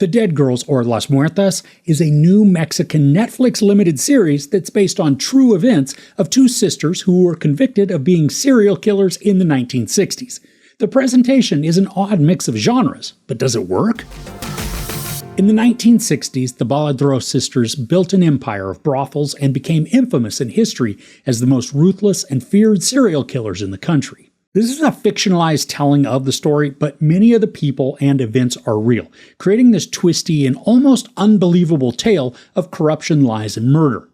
The Dead Girls, or Las Muertas, is a new Mexican Netflix limited series that's based on true events of two sisters who were convicted of being serial killers in the 1960s. The presentation is an odd mix of genres, but does it work? In the 1960s, the Baladro sisters built an empire of brothels and became infamous in history as the most ruthless and feared serial killers in the country. This is a fictionalized telling of the story, but many of the people and events are real, creating this twisty and almost unbelievable tale of corruption, lies, and murder.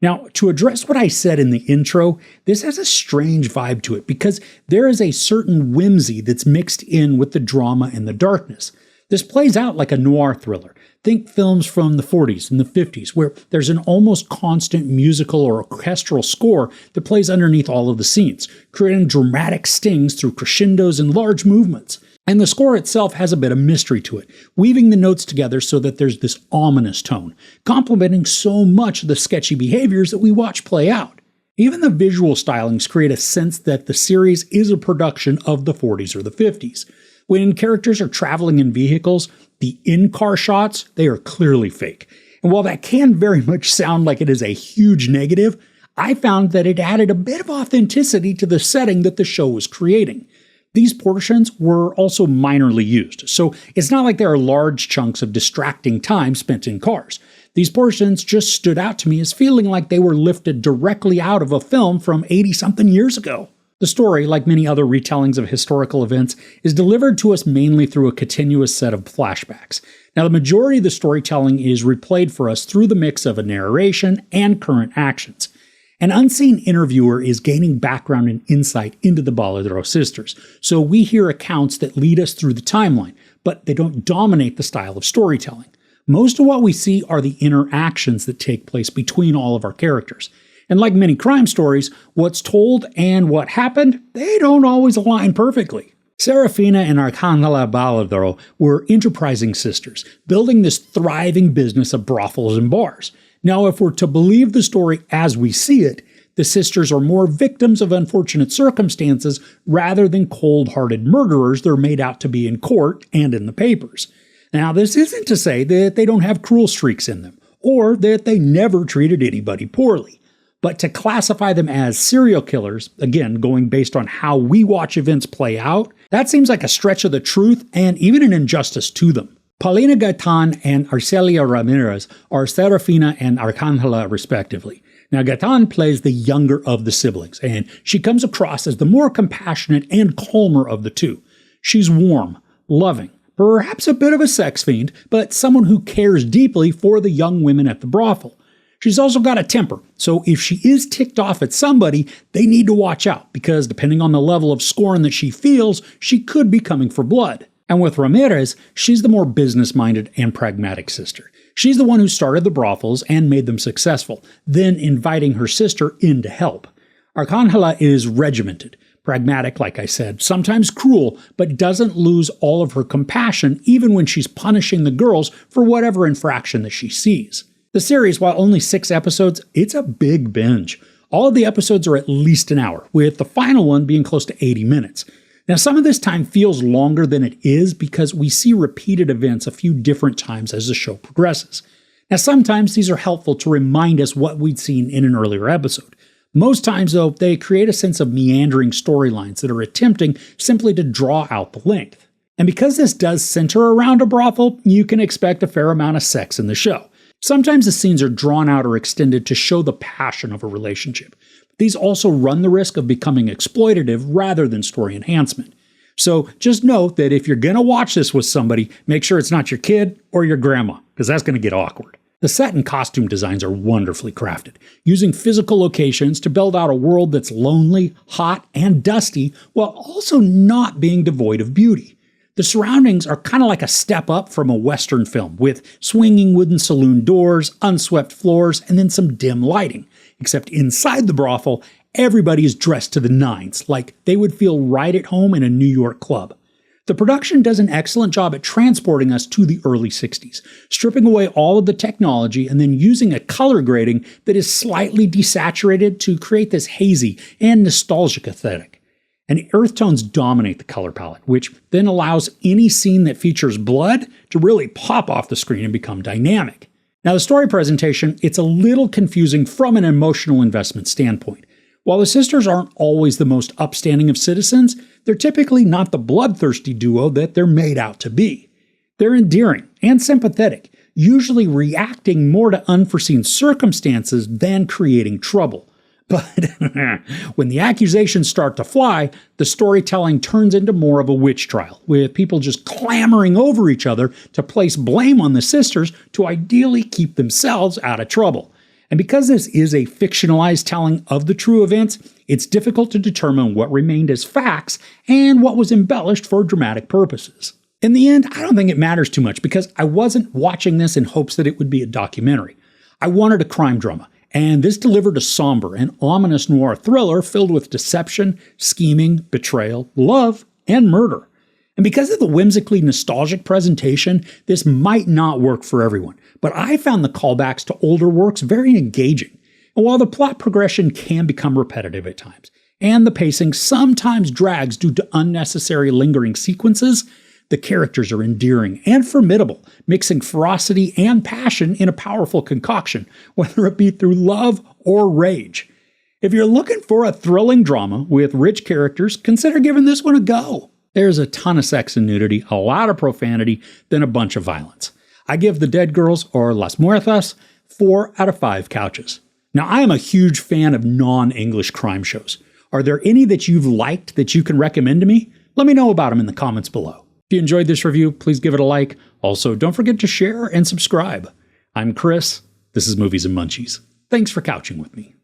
Now, to address what I said in the intro, this has a strange vibe to it because there is a certain whimsy that's mixed in with the drama and the darkness. This plays out like a noir thriller. Think films from the 40s and the 50s, where there's an almost constant musical or orchestral score that plays underneath all of the scenes, creating dramatic stings through crescendos and large movements. And the score itself has a bit of mystery to it, weaving the notes together so that there's this ominous tone, complementing so much of the sketchy behaviors that we watch play out. Even the visual stylings create a sense that the series is a production of the 40s or the 50s. When characters are traveling in vehicles, the in-car shots, they are clearly fake. And while that can very much sound like it is a huge negative, I found that it added a bit of authenticity to the setting that the show was creating. These portions were also minorly used, so it's not like there are large chunks of distracting time spent in cars. These portions just stood out to me as feeling like they were lifted directly out of a film from 80-something years ago. The story, like many other retellings of historical events, is delivered to us mainly through a continuous set of flashbacks. Now, the majority of the storytelling is replayed for us through the mix of a narration and current actions. An unseen interviewer is gaining background and insight into the Baladro sisters, so we hear accounts that lead us through the timeline, but they don't dominate the style of storytelling. Most of what we see are the interactions that take place between all of our characters. And like many crime stories, what's told and what happened, they don't always align perfectly. Serefina and Arcangela Baladro were enterprising sisters, building this thriving business of brothels and bars. Now, if we're to believe the story as we see it, the sisters are more victims of unfortunate circumstances rather than cold-hearted murderers they're made out to be in court and in the papers. Now, this isn't to say that they don't have cruel streaks in them, or that they never treated anybody poorly. But to classify them as serial killers, again, going based on how we watch events play out, that seems like a stretch of the truth and even an injustice to them. Paulina Gaitan and Arcelia Ramirez are Serefina and Arcangela, respectively. Now, Gaitan plays the younger of the siblings, and she comes across as the more compassionate and calmer of the two. She's warm, loving, perhaps a bit of a sex fiend, but someone who cares deeply for the young women at the brothel. She's also got a temper, so if she is ticked off at somebody, they need to watch out, because depending on the level of scorn that she feels, she could be coming for blood. And with Ramirez, she's the more business-minded and pragmatic sister. She's the one who started the brothels and made them successful, then inviting her sister in to help. Arcangela is regimented, pragmatic, like I said, sometimes cruel, but doesn't lose all of her compassion even when she's punishing the girls for whatever infraction that she sees. The series, while only 6 episodes, it's a big binge. All of the episodes are at least an hour, with the final one being close to 80 minutes. Now, some of this time feels longer than it is because we see repeated events a few different times as the show progresses. Now, sometimes these are helpful to remind us what we'd seen in an earlier episode. Most times, though, they create a sense of meandering storylines that are attempting simply to draw out the length. And because this does center around a brothel, you can expect a fair amount of sex in the show. Sometimes the scenes are drawn out or extended to show the passion of a relationship. These also run the risk of becoming exploitative rather than story enhancement. So just note that if you're going to watch this with somebody, make sure it's not your kid or your grandma, because that's going to get awkward. The set and costume designs are wonderfully crafted, using physical locations to build out a world that's lonely, hot, and dusty, while also not being devoid of beauty. The surroundings are kind of like a step up from a Western film, with swinging wooden saloon doors, unswept floors, and then some dim lighting. Except inside the brothel, everybody is dressed to the nines, like they would feel right at home in a New York club. The production does an excellent job at transporting us to the early 60s, stripping away all of the technology and then using a color grading that is slightly desaturated to create this hazy and nostalgic aesthetic. and earth tones dominate the color palette, which then allows any scene that features blood to really pop off the screen and become dynamic. Now, the story presentation, it's a little confusing from an emotional investment standpoint. While the sisters aren't always the most upstanding of citizens, they're typically not the bloodthirsty duo that they're made out to be. They're endearing and sympathetic, usually reacting more to unforeseen circumstances than creating trouble. But when the accusations start to fly, the storytelling turns into more of a witch trial, with people just clamoring over each other to place blame on the sisters to ideally keep themselves out of trouble. And because this is a fictionalized telling of the true events, it's difficult to determine what remained as facts and what was embellished for dramatic purposes. In the end, I don't think it matters too much because I wasn't watching this in hopes that it would be a documentary. I wanted a crime drama, and this delivered a somber and ominous noir thriller filled with deception, scheming, betrayal, love, and murder. And because of the whimsically nostalgic presentation, this might not work for everyone, but I found the callbacks to older works very engaging. And while the plot progression can become repetitive at times, and the pacing sometimes drags due to unnecessary lingering sequences, the characters are endearing and formidable, mixing ferocity and passion in a powerful concoction, whether it be through love or rage. If you're looking for a thrilling drama with rich characters, consider giving this one a go. There's a ton of sex and nudity, a lot of profanity, then a bunch of violence. I give The Dead Girls, or Las Muertas, 4 out of 5 couches. Now, I am a huge fan of non-English crime shows. Are there any that you've liked that you can recommend to me? Let me know about them in the comments below. If you enjoyed this review, please give it a like. Also, don't forget to share and subscribe. I'm Chris. This is Movies and Munchies. Thanks for couching with me.